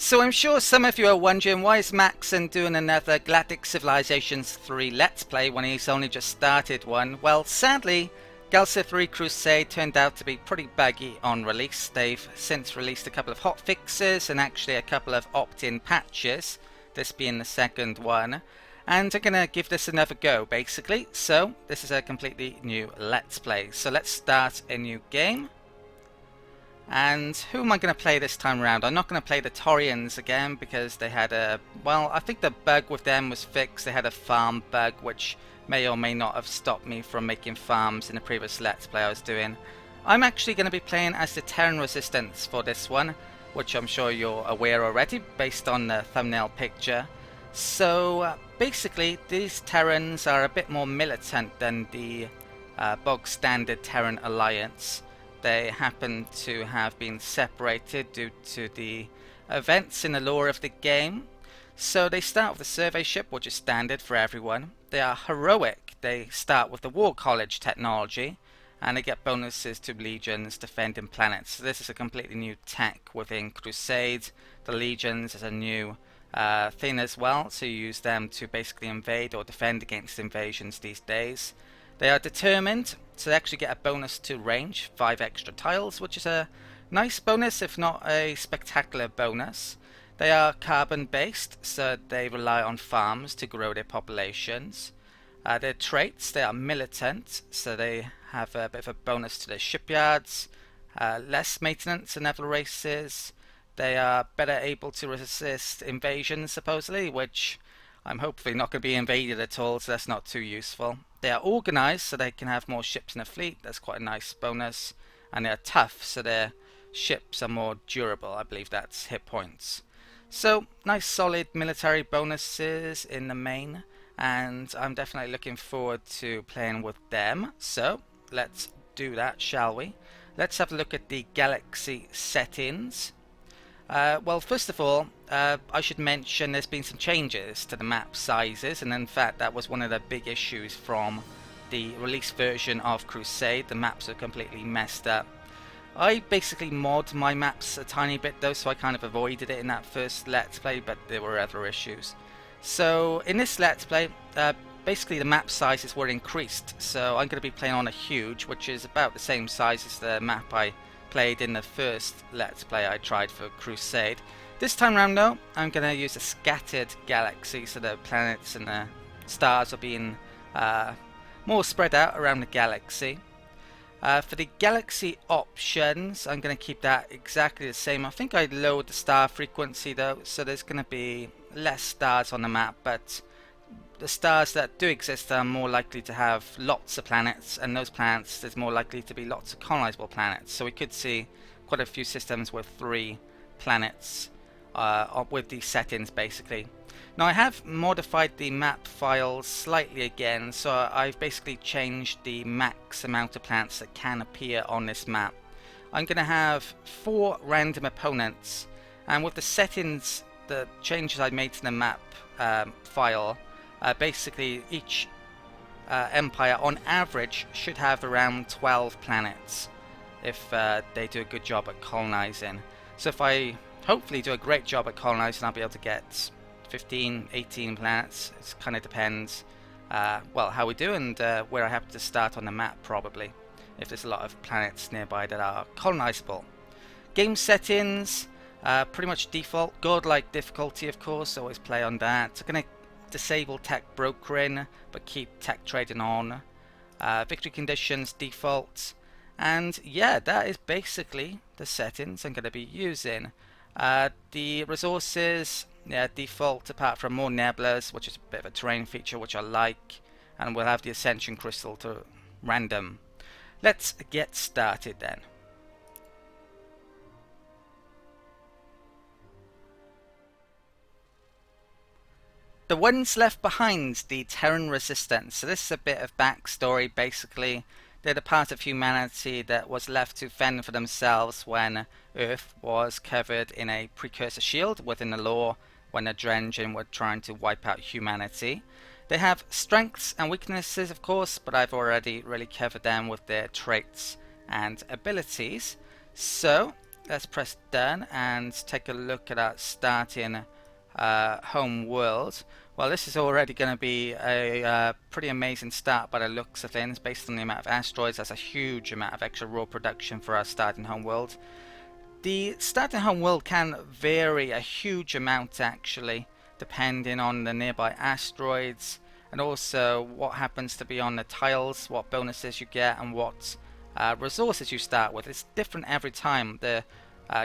So I'm sure some of you are wondering, why is Macsen doing another Galactic Civilizations 3 Let's Play when he's only just started one? Well, sadly, Gal Civ 3 Crusade turned out to be pretty buggy on release. They've since released a couple of hotfixes and actually a couple of opt-in patches, this being the second one. And I'm going to give this another go, basically. So, this is a completely new Let's Play. So let's start a new game. And who am I going to play this time around? I'm not going to play the Torians again because they had a... well, I think the bug with them was fixed. They had a farm bug which may or may not have stopped me from making farms in the previous Let's Play I was doing. I'm actually going to be playing as the Terran Resistance for this one, which I'm sure you're aware already based on the thumbnail picture. So basically these Terrans are a bit more militant than the bog standard Terran Alliance. They happen to have been separated due to the events in the lore of the game. So they start with a survey ship, which is standard for everyone. They are heroic. They start with the War College technology, and they get bonuses to legions defending planets. So this is a completely new tech within Crusade. The legions is a new thing as well, so you use them to basically invade or defend against invasions these days. They are determined, so they actually get a bonus to range, 5 extra tiles, which is a nice bonus, if not a spectacular bonus. They are carbon based, so they rely on farms to grow their populations. Their traits, they are militant, so they have a bit of a bonus to their shipyards, less maintenance than other races. They are better able to resist invasions, supposedly, which I'm hopefully not going to be invaded at all, so that's not too useful. They are organised, so they can have more ships in a fleet. That's quite a nice bonus. And they are tough, so their ships are more durable. I believe that's hit points. So, nice solid military bonuses in the main. And I'm definitely looking forward to playing with them. So, let's do that, shall we? Let's have a look at the galaxy settings. Well, first of all, I should mention there's been some changes to the map sizes, and in fact that was one of the big issues from the release version of Crusade. The maps are completely messed up. I basically mod my maps a tiny bit though, so I kind of avoided it in that first Let's Play, but there were other issues. So in this Let's Play, basically the map sizes were increased, so I'm going to be playing on a huge, which is about the same size as the map I played in the first Let's Play I tried for Crusade. This time around though, I'm going to use a scattered galaxy, so the planets and the stars are being more spread out around the galaxy. For the galaxy options, I'm going to keep that exactly the same. I think I lowered the star frequency though, so there's going to be less stars on the map, but the stars that do exist are more likely to have lots of planets, and those planets there's more likely to be lots of colonizable planets. So we could see quite a few systems with 3 planets with these settings basically. Now I have modified the map files slightly again, so I've basically changed the max amount of planets that can appear on this map. I'm going to have 4 random opponents, and with the settings, the changes I made to the map file, basically each empire on average should have around 12 planets if they do a good job at colonizing. So if I hopefully do a great job at colonizing, I'll be able to get 15, 18 planets. It kind of depends well how we do and where I have to start on the map, probably, if there's a lot of planets nearby that are colonizable. Game settings, pretty much default. Godlike difficulty, of course, always play on that. I'm going to disable tech brokering but keep tech trading on. Victory conditions default, and yeah, that is basically the settings I'm going to be using. The resources, yeah, default apart from more nebulas, which is a bit of a terrain feature which I like, and we'll have the ascension crystal to random. Let's get started then. The ones left behind, the Terran Resistance. So this is a bit of backstory basically. They're the part of humanity that was left to fend for themselves when Earth was covered in a precursor shield within the lore when the Drengen were trying to wipe out humanity. They have strengths and weaknesses, of course, but I've already really covered them with their traits and abilities. So let's press done and take a look at our starting home world. Well, this is already going to be a pretty amazing start by the looks of things. Based on the amount of asteroids, that's a huge amount of extra raw production for our starting home world. The starting home world can vary a huge amount actually, depending on the nearby asteroids and also what happens to be on the tiles, what bonuses you get and what resources you start with. It's different every time. The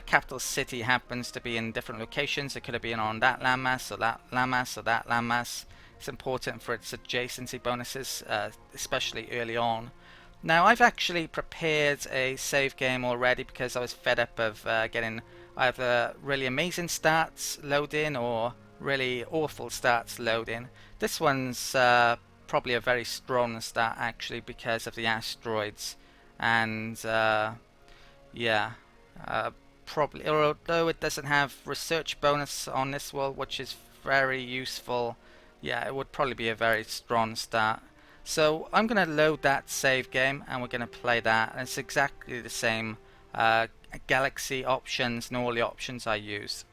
capital city happens to be in different locations. It could have been on that landmass or that landmass or that landmass. It's important for its adjacency bonuses, especially early on. Now, I've actually prepared a save game already because I was fed up of getting either really amazing stats load in or really awful stats load in. This one's probably a very strong start actually because of the asteroids, and probably, although it doesn't have research bonus on this world, which is very useful, yeah, it would probably be a very strong start. So I'm going to load that save game and we're going to play that, and it's exactly the same galaxy options and all the options I use.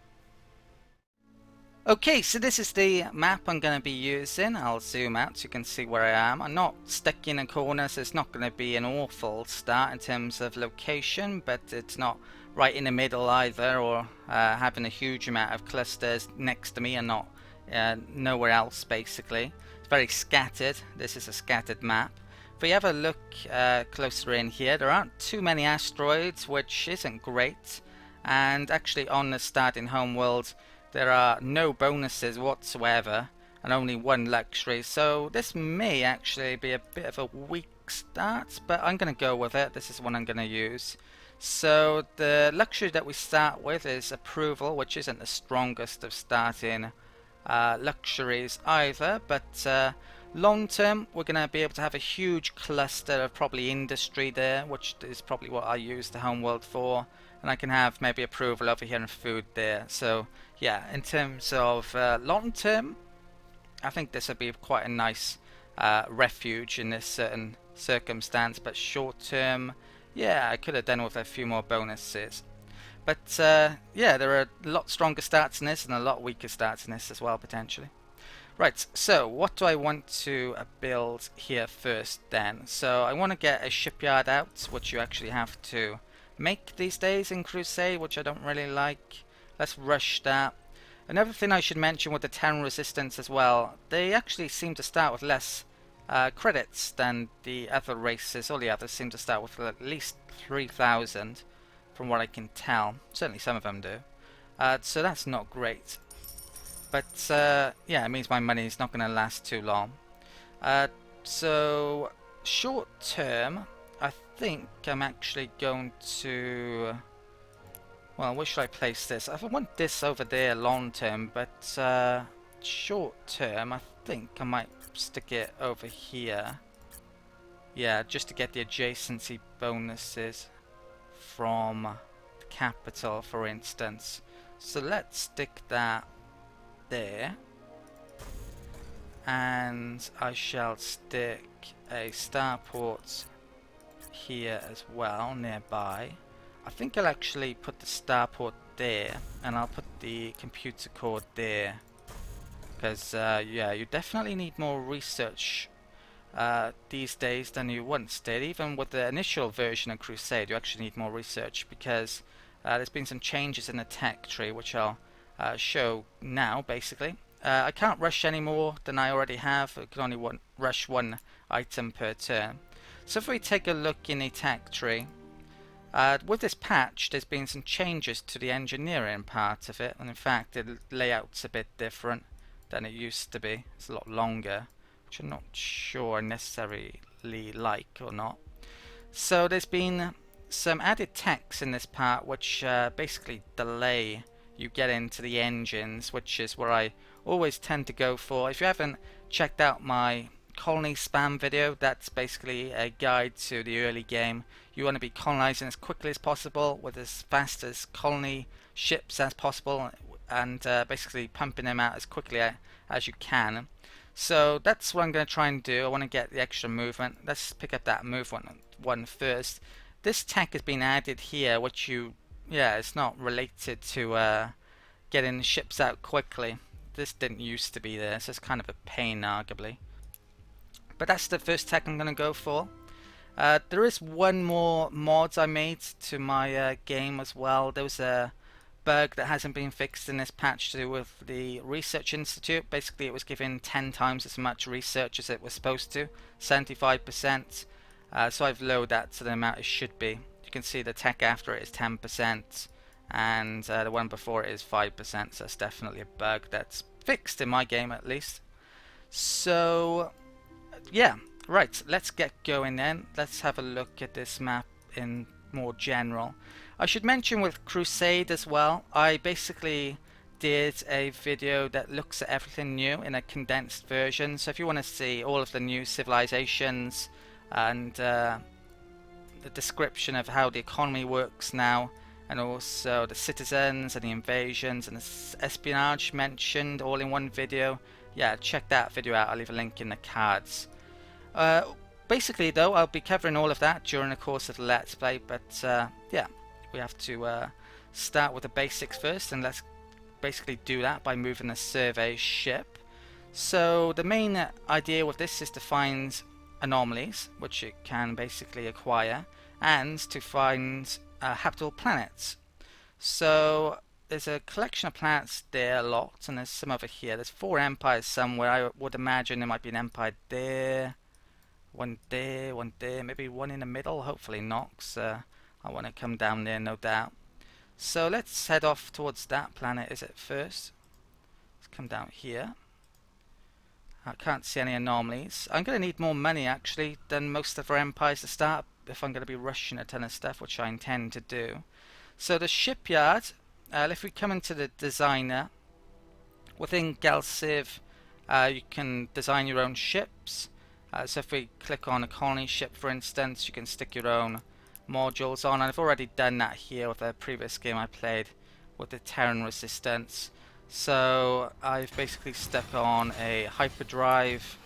Okay, so this is the map I'm going to be using. I'll zoom out so you can see where I am. I'm not stuck in a corner, so it's not going to be an awful start in terms of location, but it's not right in the middle either, or having a huge amount of clusters next to me and not nowhere else basically. It's very scattered. This is a scattered map. If we have a look closer in here, there aren't too many asteroids, which isn't great, and actually on the starting home world there are no bonuses whatsoever and only one luxury, so this may actually be a bit of a weak start, but I'm going to go with it. This is one I'm going to use. So the luxury that we start with is approval, which isn't the strongest of starting luxuries either, but long term we're going to be able to have a huge cluster of probably industry there, which is probably what I use the homeworld for, and I can have maybe approval over here and food there. So yeah, in terms of long term, I think this would be quite a nice refuge in this certain circumstance, but short term, yeah, I could have done with a few more bonuses. But yeah, there are a lot stronger stats in this and a lot weaker stats in this as well, potentially. Right, so what do I want to build here first then? So I want to get a shipyard out, which you actually have to make these days in Crusade, which I don't really like. Let's rush that. Another thing I should mention with the Terran resistance as well, they actually seem to start with less credits than the other races. All the others seem to start with at least 3,000 from what I can tell. Certainly some of them do. So that's not great. But yeah, it means my money is not going to last too long. So short term, I think I'm actually going to... Well, where should I place this? I want this over there long term, but short term, I think I might stick it over here. Yeah, just to get the adjacency bonuses from the capital, for instance. So let's stick that there. And I shall stick a starport here as well, nearby. I think I'll actually put the starport there, and I'll put the computer core there. Because, yeah, you definitely need more research these days than you once did. Even with the initial version of Crusade, you actually need more research because there's been some changes in the tech tree, which I'll show now, basically. I can't rush any more than I already have. I can only rush one item per turn. So if we take a look in the tech tree, with this patch, there's been some changes to the engineering part of it, and in fact, the layout's a bit different than it used to be. It's a lot longer, which I'm not sure I necessarily like or not. So there's been some added text in this part, which basically delay you get into the engines, which is where I always tend to go for. If you haven't checked out my colony spam video, that's basically a guide to the early game. You want to be colonizing as quickly as possible with as fast as colony ships as possible, and basically pumping them out as quickly as you can. So that's what I'm going to try and do. I want to get the extra movement. Let's pick up that movement one first. This tech has been added here, which you yeah, it's not related to getting ships out quickly. This didn't used to be there, so it's kind of a pain, arguably. But that's the first tech I'm going to go for. There is one more mod I made to my game as well. There was a bug that hasn't been fixed in this patch to do with the Research Institute. Basically, it was given 10 times as much research as it was supposed to, 75%. So I've lowered that to the amount it should be. You can see the tech after it is 10%, and the one before it is 5%. So that's definitely a bug that's fixed in my game, at least. So yeah, right, let's get going then. Let's have a look at this map in more general. I should mention with Crusade as well, I basically did a video that looks at everything new in a condensed version. So if you want to see all of the new civilizations and the description of how the economy works now, and also the citizens and the invasions and the espionage mentioned all in one video, yeah, check that video out. I'll leave a link in the cards. Basically though, I'll be covering all of that during the course of the Let's Play, but yeah, we have to start with the basics first, and let's basically do that by moving the survey ship. So the main idea with this is to find anomalies, which it can basically acquire, and to find habitable planets. So there's a collection of planets there, a lot, and there's some over here. There's 4 empires somewhere. I would imagine there might be an empire there, one there, maybe one in the middle. Hopefully not, 'cause I want to come down there, no doubt. So let's head off towards that planet, is it first? Let's come down here. I can't see any anomalies. I'm going to need more money actually than most of our empires to start if I'm going to be rushing a ton of stuff, which I intend to do. So the shipyard, if we come into the designer, within Gal Civ, you can design your own ships. So if we click on a colony ship, for instance, you can stick your own modules on, and I've already done that here with a previous game I played with the Terran resistance. So I've basically stuck on a hyperdrive.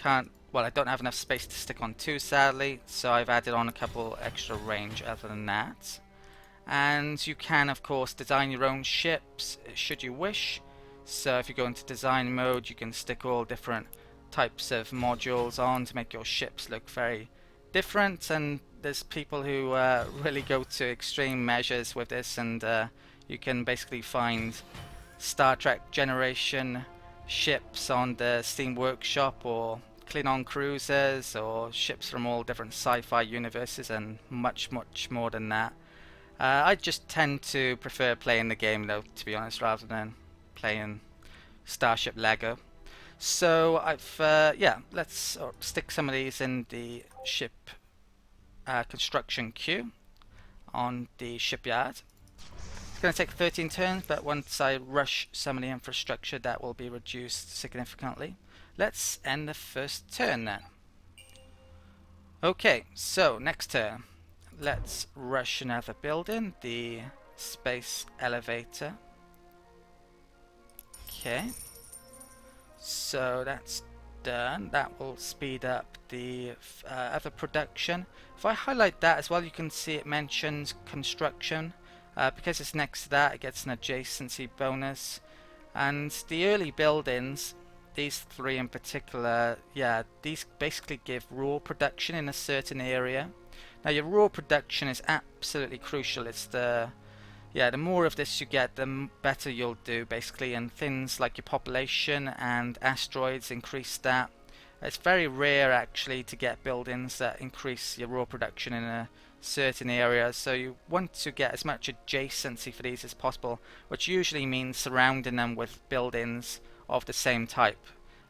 Well, I don't have enough space to stick on 2, sadly, so I've added on a couple extra range other than that. And you can of course design your own ships should you wish. So if you go into design mode, you can stick all different types of modules on to make your ships look very different, and there's people who really go to extreme measures with this, and you can basically find Star Trek generation ships on the Steam Workshop, or Klingon cruisers, or ships from all different sci-fi universes, and much more than that. I just tend to prefer playing the game though, to be honest, rather than playing Starship Lego. So I've yeah, let's stick some of these in the ship construction queue on the shipyard. It's going to take 13 turns, but once I rush some of the infrastructure, that will be reduced significantly. Let's end the first turn then. Okay, so next turn, let's rush another building, the space elevator. Okay, so that's done. That will speed up the other production. If I highlight that as well, you can see it mentions construction. Because it's next to that, it gets an adjacency bonus. And the early buildings, these 3 in particular, yeah, these basically give raw production in a certain area. Now your raw production is absolutely crucial. It's the more of this you get, the better you'll do basically, and things like your population and asteroids increase that. It's very rare actually to get buildings that increase your raw production in a certain area, so you want to get as much adjacency for these as possible, which usually means surrounding them with buildings of the same type.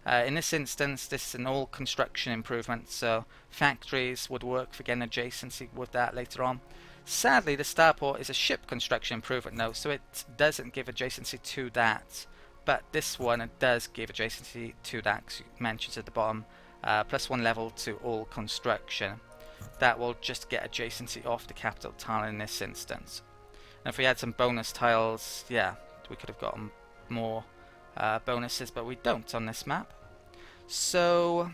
In this instance, this is an all construction improvement, so factories would work for getting adjacency with that later on. Sadly, the starport is a ship construction improvement though, so it doesn't give adjacency to that, but this one it does give adjacency to that, because it mentions at the bottom +1 level to all construction. That will just get adjacency off the capital tile in this instance. And if we had some bonus tiles, yeah, we could have gotten more bonuses, but we don't on this map. So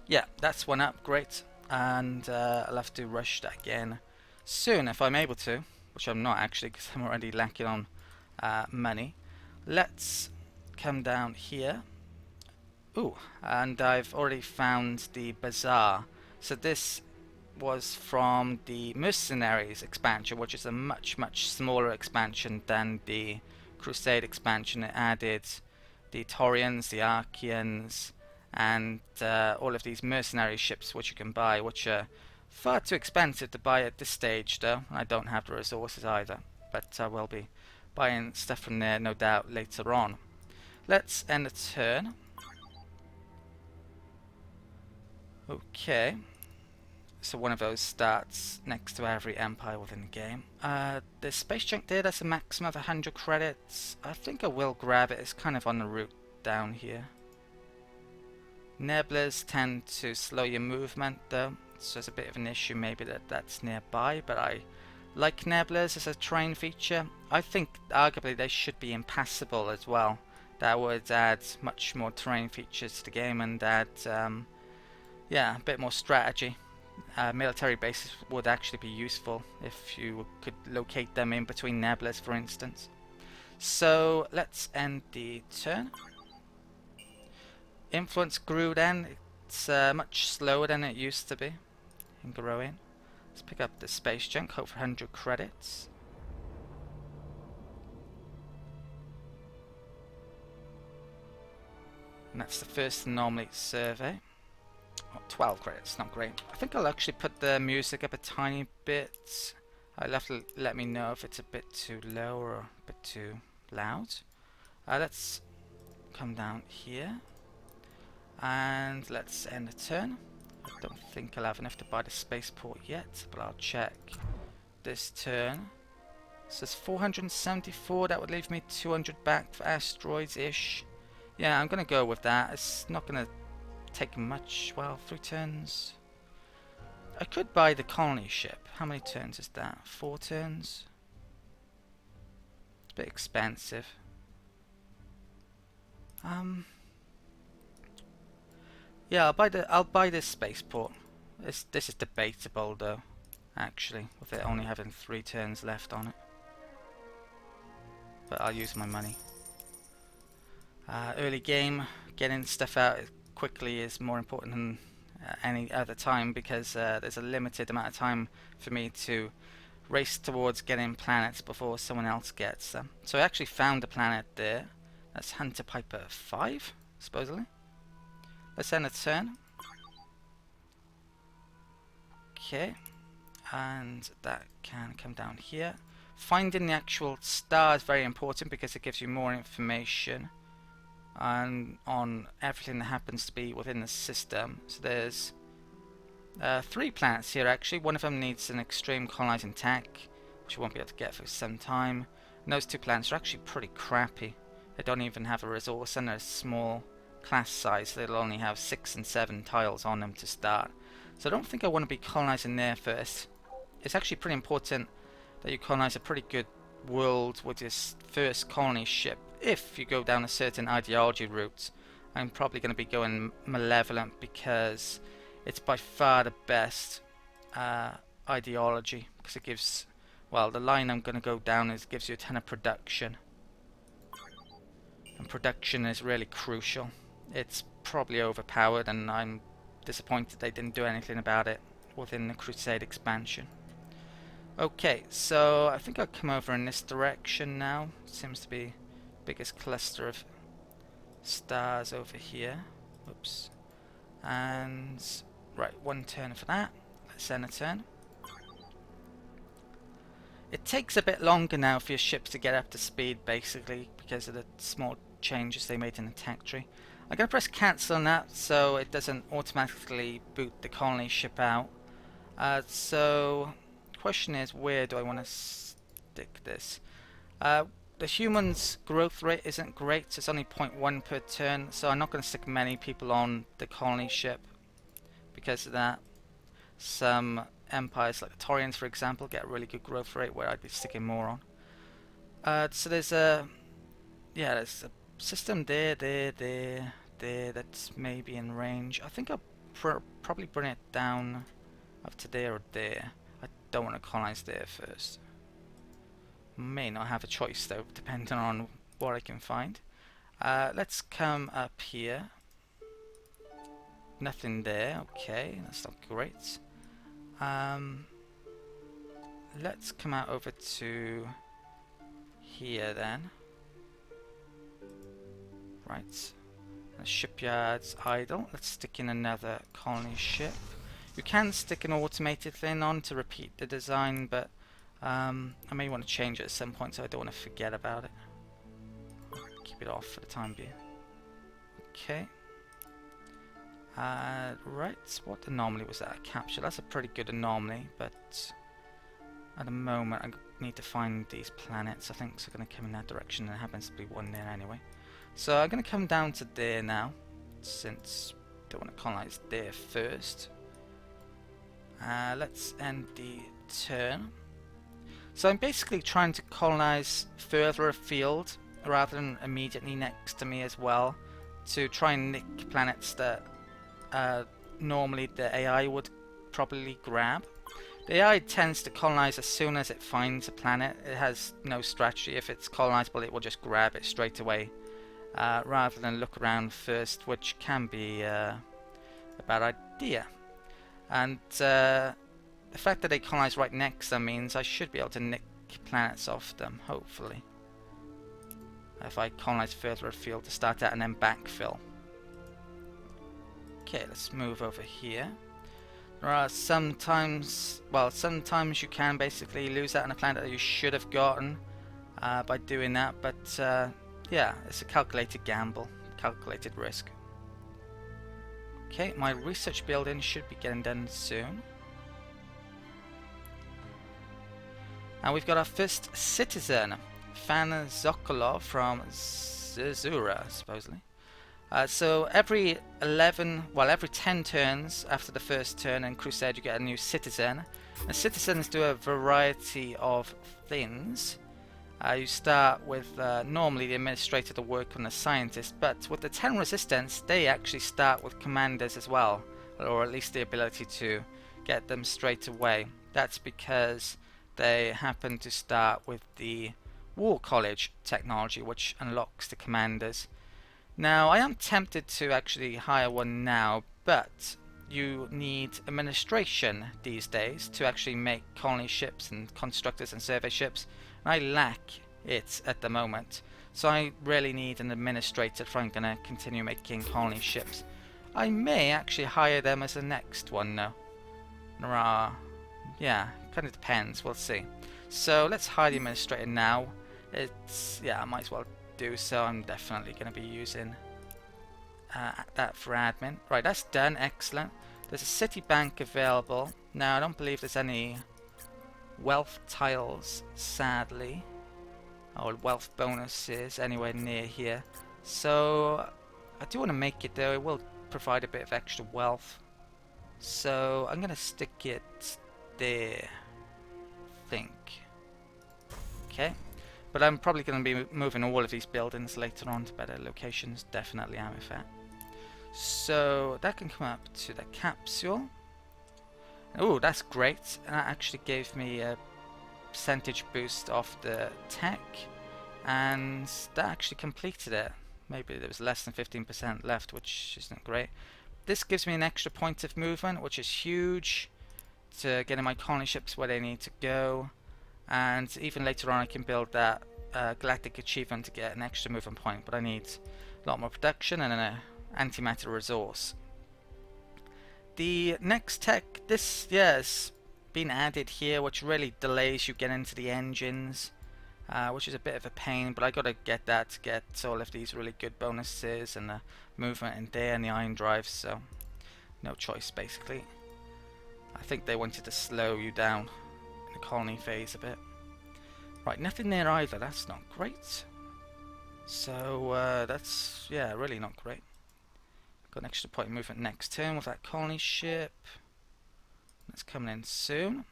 yeah, that's one up, great, and I'll have to rush that again soon if I'm able to. which I'm not actually because I'm already lacking on money. Let's come down here. Ooh, and I've already found the bazaar. So this was from the Mercenaries expansion, which is a much smaller expansion than the Crusade expansion. It added the Taurians, the Archeans, and all of these mercenary ships which you can buy, which are far too expensive to buy at this stage though. I don't have the resources either, but I will be buying stuff from there no doubt later on. Let's end the turn. Okay, so one of those starts next to every empire within the game. The space junk there, that's a maximum of 100 credits. I think I will grab it. It's kind of on the route down here. Nebulas tend to slow your movement though, so it's a bit of an issue maybe that's nearby, but I like nebulas as a terrain feature. I think arguably they should be impassable as well. That would add much more terrain features to the game and add yeah, a bit more strategy. Military bases would actually be useful if you could locate them in between nebulas, for instance. So let's end the turn. Influence grew then. It's much slower than it used to be in growing. Let's pick up the space junk, hope for 100 credits. And that's the first anomaly survey. Oh, 12 credits, not great. I think I'll actually put the music up a tiny bit. I'll have to let me know if it's a bit too low or a bit too loud. Let's come down here. And let's end the turn. I don't think I'll have enough to buy the spaceport yet, but I'll check this turn. So it's 474, that would leave me 200 back for asteroids-ish. Yeah, I'm going to go with that. It's not going to take much. Well, 3 turns. I could buy the colony ship. How many turns is that? 4 turns? It's a bit expensive. Yeah, I'll buy this spaceport. This is debatable though, actually, with it only having 3 turns left on it. But I'll use my money. Early game, getting stuff out quickly is more important than any other time because there's a limited amount of time for me to race towards getting planets before someone else gets them. So I actually found a planet there. That's Hunter Piper 5, supposedly. Let's end a turn. Okay, and that can come down here. Finding the actual star is very important because it gives you more information on everything that happens to be within the system. So there's 3 planets here actually. One of them needs an extreme colonizing tech, which you won't be able to get for some time. And those 2 planets are actually pretty crappy. They don't even have a resource and they're small class size, so they'll only have 6 and 7 tiles on them to start. So I don't think I want to be colonizing there first. It's actually pretty important that you colonize a pretty good world with this first colony ship. If you go down a certain ideology route, I'm probably going to be going malevolent because it's by far the best ideology, because it gives, well, the line I'm going to go down is gives you a ton of production, and production is really crucial. It's probably overpowered and I'm disappointed they didn't do anything about it within the Crusade expansion. Okay, so I think I'll come over in this direction now. Seems to be the biggest cluster of stars over here. Oops. And right, 1 turn for that. Let's end a turn. It takes a bit longer now for your ships to get up to speed, basically, because of the small changes they made in the tech tree. I'm going to press cancel on that so it doesn't automatically boot the colony ship out. So question is, where do I want to stick this? The humans' growth rate isn't great. It's only 0.1 per turn, so I'm not going to stick many people on the colony ship because of that. Some empires like the Taurians, for example, get a really good growth rate where I'd be sticking more on. So there's a system there that's maybe in range. I think I'll probably bring it down up to there or there. I don't want to colonize there first. May not have a choice though, depending on what I can find. Let's come up here. Nothing there. Okay, that's not great. Let's come out over to here then. Right. The shipyard's idle. Let's stick in another colony ship. You can stick an automated thing on to repeat the design, but I may want to change it at some point, so I don't want to forget about it. Keep it off for the time being. Okay. Right, what anomaly was that? A capture. That's a pretty good anomaly, but at the moment I need to find these planets. I think it's going to come in that direction, and there happens to be one there anyway. So I'm going to come down to there now, since I don't want to colonize there first. Let's end the turn. So I'm basically trying to colonize further afield rather than immediately next to me as well, to try and nick planets that normally the AI would probably grab. The AI tends to colonize as soon as it finds a planet. It has no strategy. If it's colonizable, it will just grab it straight away, rather than look around first, which can be a bad idea. And the fact that they colonize right next to them means I should be able to nick planets off them, hopefully. If I colonize further afield to start at and then backfill. Okay, let's move over here. There are sometimes you can basically lose out on a planet that you should have gotten by doing that, but yeah, it's a calculated gamble, calculated risk. Okay, my research building should be getting done soon. And we've got our first citizen, Fan Zokolov from Zazura, supposedly. So every 10 turns after the first turn in Crusade, you get a new citizen. And citizens do a variety of things. You start with normally the administrator, the worker, and the scientist, but with the Terran resistance, they actually start with commanders as well, or at least the ability to get them straight away. That's because they happen to start with the War College technology, which unlocks the commanders. Now, I am tempted to actually hire one now, but you need administration these days to actually make colony ships and constructors and survey ships. I lack it at the moment, so I really need an administrator if I'm going to continue making colony ships. I may actually hire them as the next one though. Yeah, kind of depends, we'll see. So let's hire the administrator now. I might as well do so. I'm definitely going to be using that for admin. Right, that's done, excellent. There's a city bank available. Now, I don't believe there's any wealth tiles, sadly, or wealth bonuses anywhere near here. So I do want to make it though. It will provide a bit of extra wealth. So I'm going to stick it there, I think. Okay. But I'm probably going to be moving all of these buildings later on to better locations. Definitely am, in fact. So that can come up to the capsule. Oh, that's great. That actually gave me a percentage boost off the tech, and that actually completed it. Maybe there was less than 15% left, which isn't great. This gives me an extra point of movement, which is huge, to getting my colony ships where they need to go. And even later on I can build that Galactic achievement to get an extra movement point, but I need a lot more production and an antimatter resource. The next tech, this has been added here, which really delays you getting into the engines, which is a bit of a pain, but I gotta get that to get all of these really good bonuses and the movement in there and the iron drives, so no choice basically. I think they wanted to slow you down in the colony phase a bit. Right, nothing there either, that's not great. So that's, yeah, really not great. Got an extra point of movement next turn with that colony ship. That's coming in soon.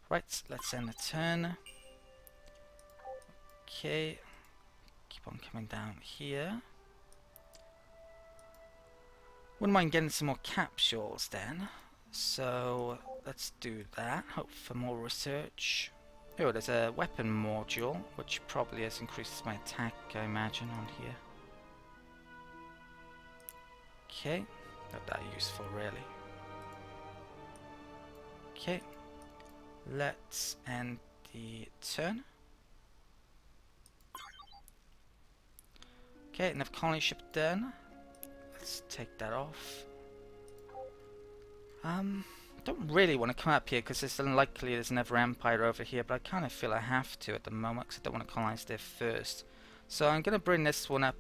Right, let's end the turn. Okay, keep on coming down here. Wouldn't mind getting some more capsules then. So let's do that. Hope for more research. Oh, there's a weapon module, which probably has increased my attack, I imagine, on here. Okay, not that useful, really. Okay, let's end the turn. Okay, enough colony ship done. Let's take that off. Don't really want to come up here because it's unlikely there's another empire over here, but I kind of feel I have to at the moment because I don't want to colonize there first. So I'm going to bring this one up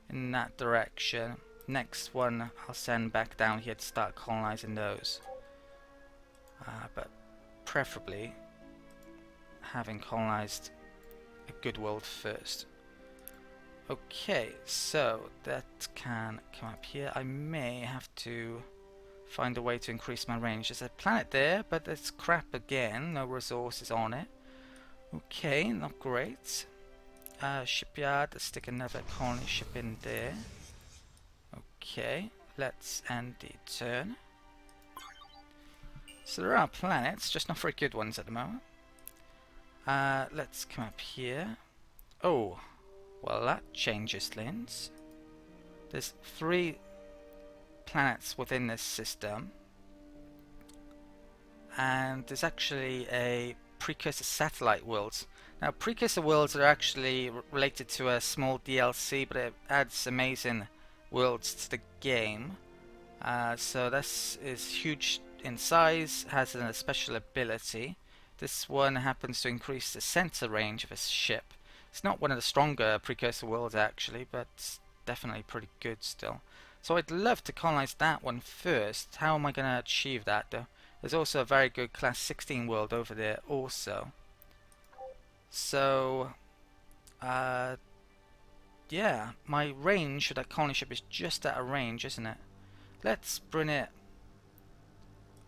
in that direction. Next one I'll send back down here to start colonizing those. But preferably having colonized a good world first. Okay, so that can come up here. I may have to find a way to increase my range. There's a planet there, but it's crap again. No resources on it. Okay, not great. Shipyard, let's stick another colony ship in there. Okay, let's end the turn. So there are planets, just not very good ones at the moment. Let's come up here. Oh, well that changes things. There's 3 planets within this system, and there's actually a precursor satellite worlds. Now precursor worlds are actually related to a small DLC, but it adds amazing worlds to the game. So this is huge in size, has a special ability. This one happens to increase the center range of a ship. It's not one of the stronger precursor worlds actually, but it's definitely pretty good still. So I'd love to colonize that one first. How am I going to achieve that though? There's also a very good class 16 world over there also. So yeah, my range for that colony ship is just out of range, isn't it? Let's bring it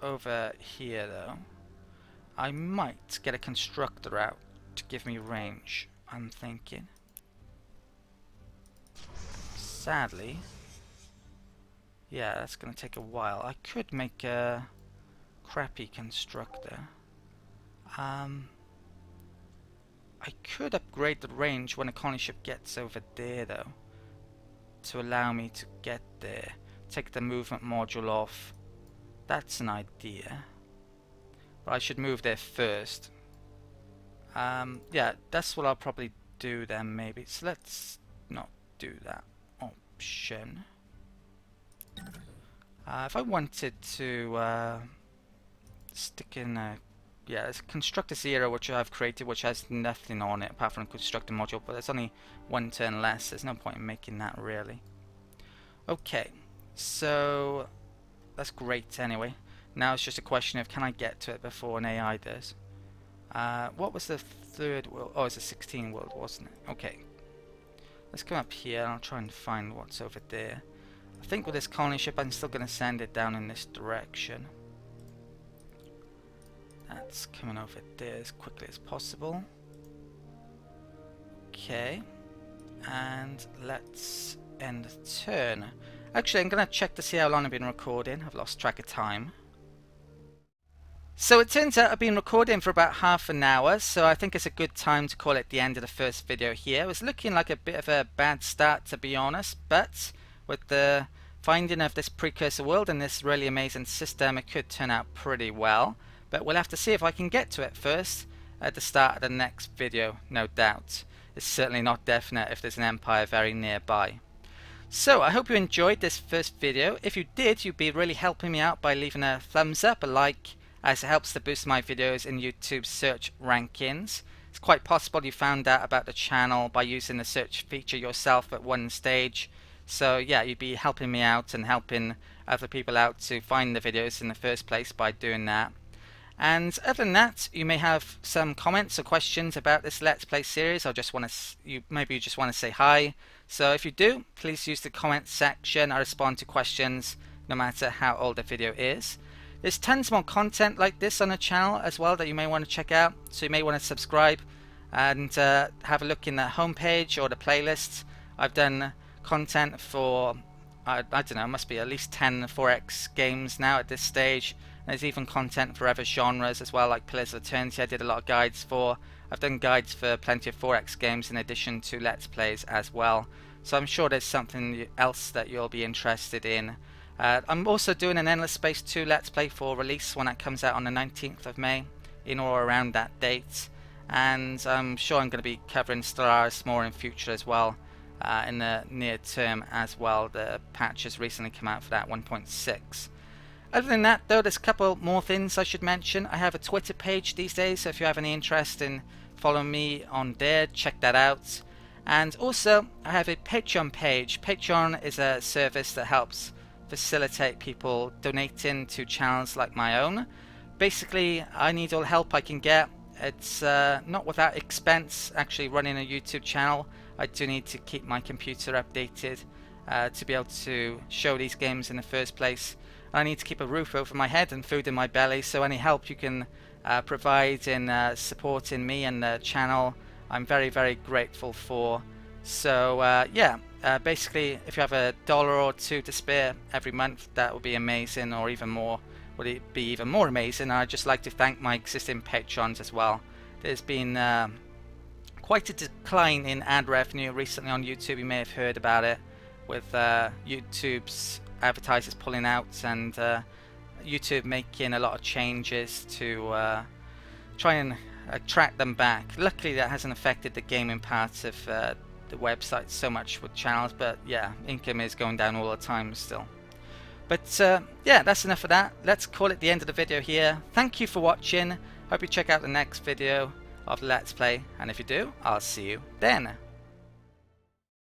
over here though. I might get a constructor out to give me range, I'm thinking. Sadly, yeah, that's going to take a while. I could make a crappy constructor. I could upgrade the range when a colony ship gets over there though, to allow me to get there. Take the movement module off. That's an idea. But I should move there first. Yeah, that's what I'll probably do then maybe. So let's not do that option. If I wanted to stick in a... Yeah, there's a Constructor 0 which I've created which has nothing on it apart from a Constructor module, but there's only 1 turn less. There's no point in making that really. Okay, so that's great anyway. Now it's just a question of can I get to it before an AI does. What was the 3rd world? Oh, it's a 16 world, wasn't it? Okay. Let's come up here and I'll try and find what's over there. I think with this colony ship I'm still going to send it down in this direction. That's coming over there as quickly as possible. Okay. And let's end the turn. Actually, I'm going to check to see how long I've been recording. I've lost track of time. So it turns out I've been recording for about half an hour, so I think it's a good time to call it the end of the first video here. It was looking like a bit of a bad start to be honest, but with the finding of this precursor world and this really amazing system, it could turn out pretty well. But we'll have to see if I can get to it first at the start of the next video, no doubt. It's certainly not definite if there's an empire very nearby. So I hope you enjoyed this first video. If you did, you'd be really helping me out by leaving a thumbs up, a like, as it helps to boost my videos in YouTube's search rankings. It's quite possible you found out about the channel by using the search feature yourself at one stage. So yeah, you'd be helping me out and helping other people out to find the videos in the first place by doing that. And other than that, you may have some comments or questions about this Let's Play series, or just want to, maybe you just want to say hi. So if you do, please use the comment section. I respond to questions no matter how old the video is. There's tons more content like this on the channel as well that you may want to check out. So you may want to subscribe and have a look in the homepage or the playlists. I've done content for, I don't know, must be at least 10 4X games now at this stage. There's even content for other genres as well, like Pillars of Eternity I did a lot of guides for. I've done guides for plenty of 4X games in addition to Let's Plays as well. So I'm sure there's something else that you'll be interested in. I'm also doing an Endless Space 2 Let's Play for release when that comes out on the 19th of May, in or around that date. And I'm sure I'm going to be covering Stellaris more in future as well. In the near term as well. The patch has recently come out for that 1.6. Other than that though, there's a couple more things I should mention. I have a Twitter page these days, so if you have any interest in following me on there, check that out. And also I have a Patreon page. Patreon is a service that helps facilitate people donating to channels like my own. Basically I need all the help I can get. It's not without expense actually running a YouTube channel. I do need to keep my computer updated to be able to show these games in the first place. I need to keep a roof over my head and food in my belly, so any help you can provide in supporting me and the channel, I'm very, very grateful for. So yeah, basically if you have $1 or $2 to spare every month, that would be amazing, or even more would it be even more amazing. I'd just like to thank my existing patrons as well. There's been quite a decline in ad revenue recently on YouTube. You may have heard about it, with YouTube's advertisers pulling out and YouTube making a lot of changes to try and attract them back. Luckily that hasn't affected the gaming part of the website so much with channels, but yeah, income is going down all the time still. But yeah, that's enough of that. Let's call it the end of the video here. Thank you for watching. Hope you check out the next video of Let's Play, and if you do, I'll see you then.